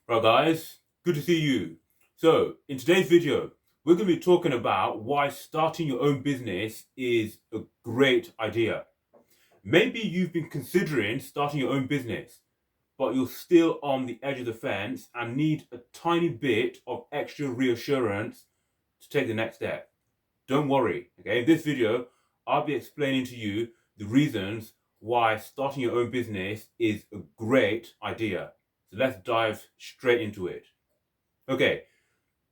Right guys, good to see you. So in today's video, we're going to be talking about why starting your own business is a great idea. Maybe you've been considering starting your own business, but you're still on the edge of the fence and need a tiny bit of extra reassurance to take the next step. Don't worry, okay? In this video, I'll be explaining to you the reasons why starting your own business is a great idea. So let's dive straight into it. Okay,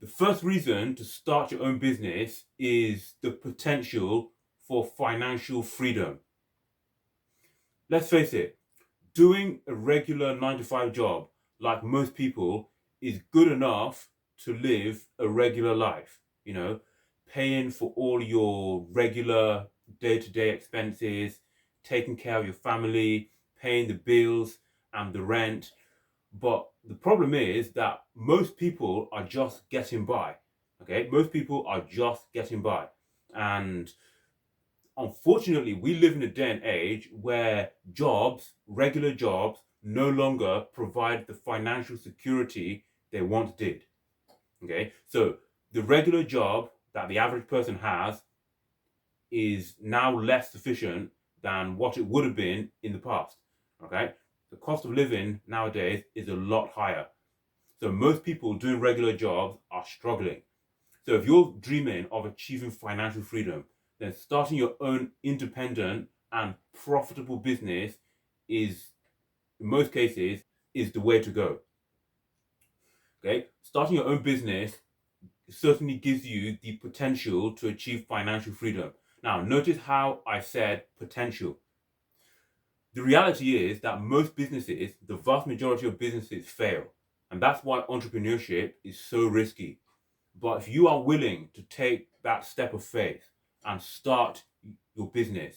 the first reason to start your own business is the potential for financial freedom. Let's face it, doing a regular 9 to 5 job, like most people, is good enough to live a regular life. Paying for all your regular day-to-day expenses, taking care of your family, paying the bills and the rent. But the problem is that most people are just getting by. Okay, most people are just getting by. And unfortunately, we live in a day and age where jobs, regular jobs, no longer provide the financial security they once did. Okay, so the regular job that the average person has is now less sufficient than what it would have been in the past. Okay, the cost of living nowadays is a lot higher. So most people doing regular jobs are struggling. So if you're dreaming of achieving financial freedom, then starting your own independent and profitable business is, in most cases, is the way to go. Okay, starting your own business certainly gives you the potential to achieve financial freedom. Now, notice how I said potential. The reality is that most businesses, the vast majority of businesses, fail. And that's why entrepreneurship is so risky. But if you are willing to take that step of faith and start your business,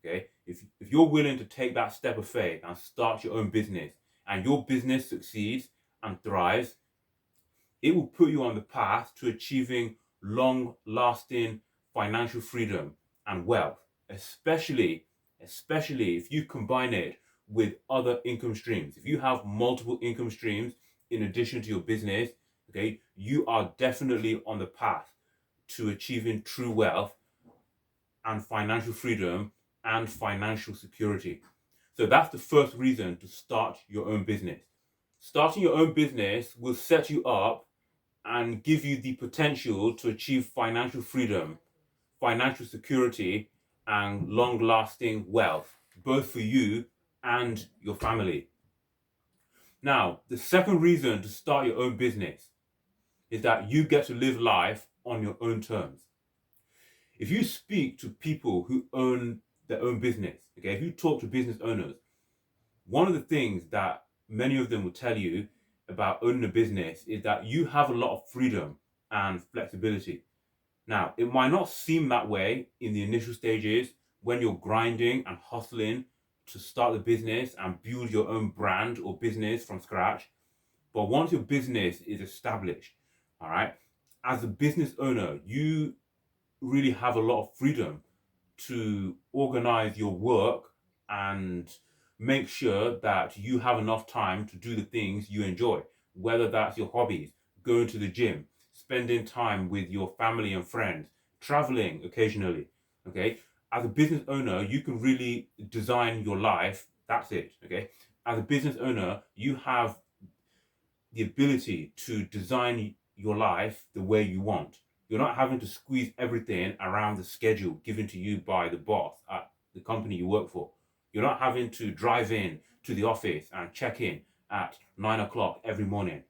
okay, if you're willing to take that step of faith and start your own business, and your business succeeds and thrives, it will put you on the path to achieving long lasting financial freedom and wealth, especially if you combine it with other income streams. If you have multiple income streams in addition to your business, okay, you are definitely on the path to achieving true wealth and financial freedom and financial security. So that's the first reason to start your own business. Starting your own business will set you up and give you the potential to achieve financial freedom, financial security, and long lasting wealth, both for you and your family. Now, the second reason to start your own business is that you get to live life on your own terms. If you speak to people who own their own business, okay, if you talk to business owners, one of the things that many of them will tell you about owning a business is that you have a lot of freedom and flexibility. Now, it might not seem that way in the initial stages when you're grinding and hustling to start the business and build your own brand or business from scratch. But once your business is established, all right, as a business owner, you really have a lot of freedom to organize your work and make sure that you have enough time to do the things you enjoy, whether that's your hobbies, going to the gym, spending time with your family and friends, traveling occasionally. Okay, as a business owner, you can really design your life. That's it. Okay, as a business owner, you have the ability to design your life the way you want. You're not having to squeeze everything around the schedule given to you by the boss at the company you work for. You're not having to drive in to the office and check in at 9 o'clock every morning.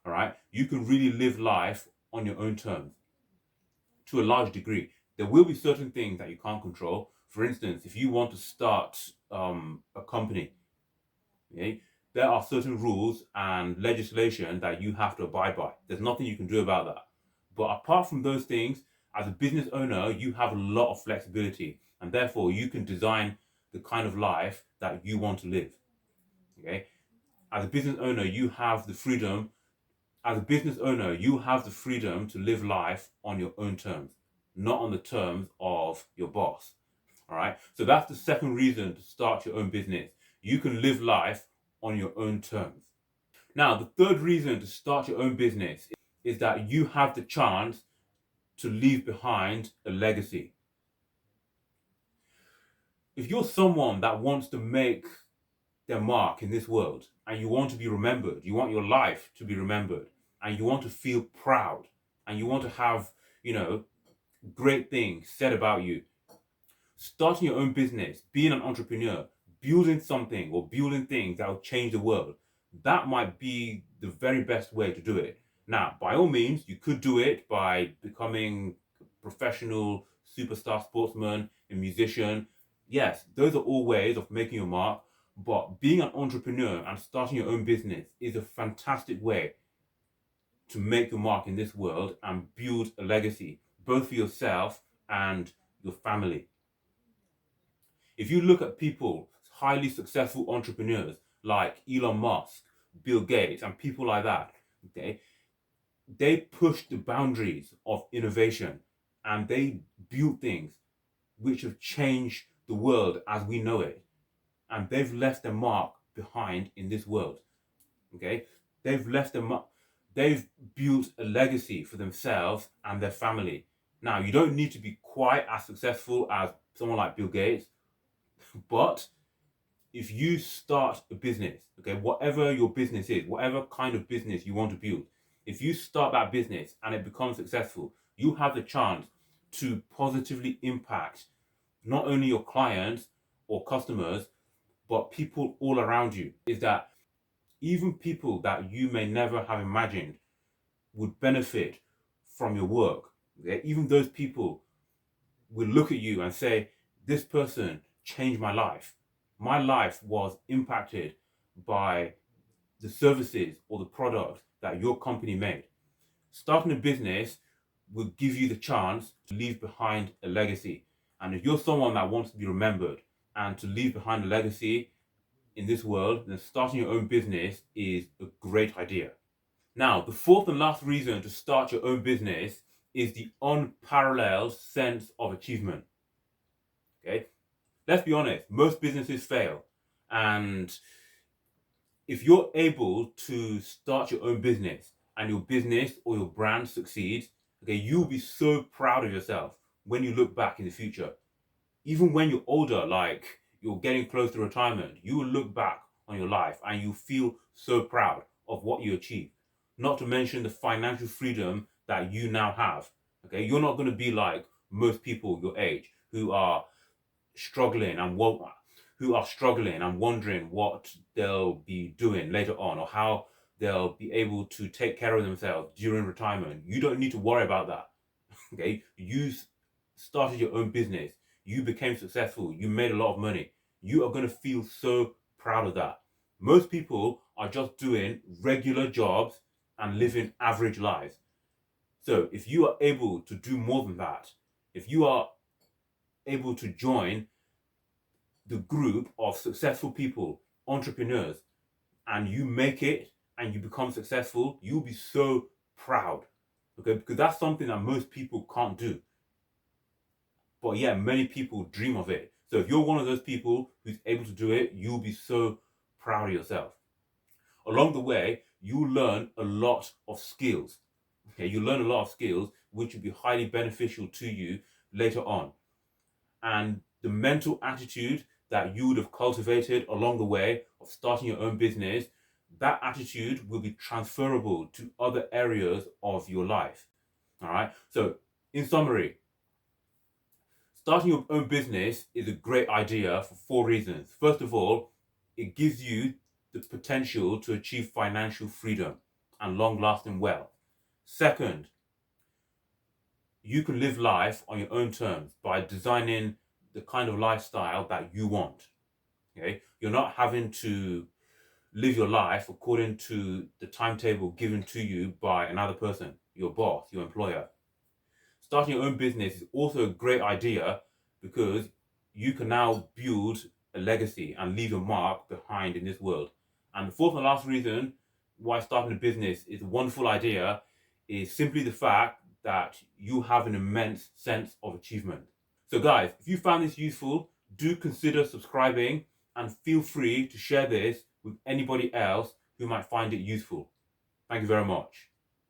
All right. You can really live life on your own terms to a large degree. There will be certain things that you can't control. For instance, if you want to start a company, okay, there are certain rules and legislation that you have to abide by. There's nothing you can do about that. But apart from those things, as a business owner, you have a lot of flexibility, and therefore you can design the kind of life that you want to live. Okay? As a business owner, you have the freedom. As a business owner, you have the freedom to live life on your own terms, not on the terms of your boss. All right. So that's the second reason to start your own business. You can live life on your own terms. Now, the third reason to start your own business is that you have the chance to leave behind a legacy. If you're someone that wants to make their mark in this world and you want to be remembered, you want your life to be remembered, and you want to feel proud, and you want to have, great things said about you, starting your own business, being an entrepreneur, building something or building things that will change the world, that might be the very best way to do it. Now, by all means, you could do it by becoming a professional superstar sportsman, a musician. Yes, those are all ways of making your mark, but being an entrepreneur and starting your own business is a fantastic way to make your mark in this world and build a legacy, both for yourself and your family. If you look at people, highly successful entrepreneurs like Elon Musk, Bill Gates, and people like that, okay, they pushed the boundaries of innovation and they built things which have changed the world as we know it. And they've left their mark behind in this world. Okay? They've left their mark. They've built a legacy for themselves and their family. Now, you don't need to be quite as successful as someone like Bill Gates, but if you start a business, okay, whatever your business is, whatever kind of business you want to build, if you start that business and it becomes successful, you have the chance to positively impact not only your clients or customers, but people all around you. Is that even people that you may never have imagined would benefit from your work. Okay? Even those people will look at you and say, this person changed my life. My life was impacted by the services or the product that your company made. Starting a business will give you the chance to leave behind a legacy. And if you're someone that wants to be remembered and to leave behind a legacy in this world, then starting your own business is a great idea. Now, the fourth and last reason to start your own business is the unparalleled sense of achievement. Okay? Let's be honest, most businesses fail. And if you're able to start your own business and your business or your brand succeeds, okay, you'll be so proud of yourself when you look back in the future. Even when you're older, like you're getting close to retirement, you will look back on your life and you feel so proud of what you achieved. Not to mention the financial freedom that you now have. Okay, you're not going to be like most people your age who are struggling and wondering what they'll be doing later on or how they'll be able to take care of themselves during retirement. You don't need to worry about that. Okay, you started your own business, you became successful, you made a lot of money. You are going to feel so proud of that. Most people are just doing regular jobs and living average lives. So if you are able to do more than that, if you are able to join the group of successful people, entrepreneurs, and you make it and you become successful, you'll be so proud. Okay, because that's something that most people can't do. But yeah, many people dream of it. So if you're one of those people who's able to do it, you'll be so proud of yourself. Along the way, you learn a lot of skills. Okay, you learn a lot of skills which will be highly beneficial to you later on. And the mental attitude that you would have cultivated along the way of starting your own business, that attitude will be transferable to other areas of your life. All right. So in summary, starting your own business is a great idea for 4 reasons. First of all, it gives you the potential to achieve financial freedom and long-lasting wealth. Second, you can live life on your own terms by designing the kind of lifestyle that you want. Okay? You're not having to live your life according to the timetable given to you by another person, your boss, your employer. Starting your own business is also a great idea because you can now build a legacy and leave a mark behind in this world. And the fourth and last reason why starting a business is a wonderful idea is simply the fact that you have an immense sense of achievement. So guys, if you found this useful, do consider subscribing and feel free to share this with anybody else who might find it useful. Thank you very much.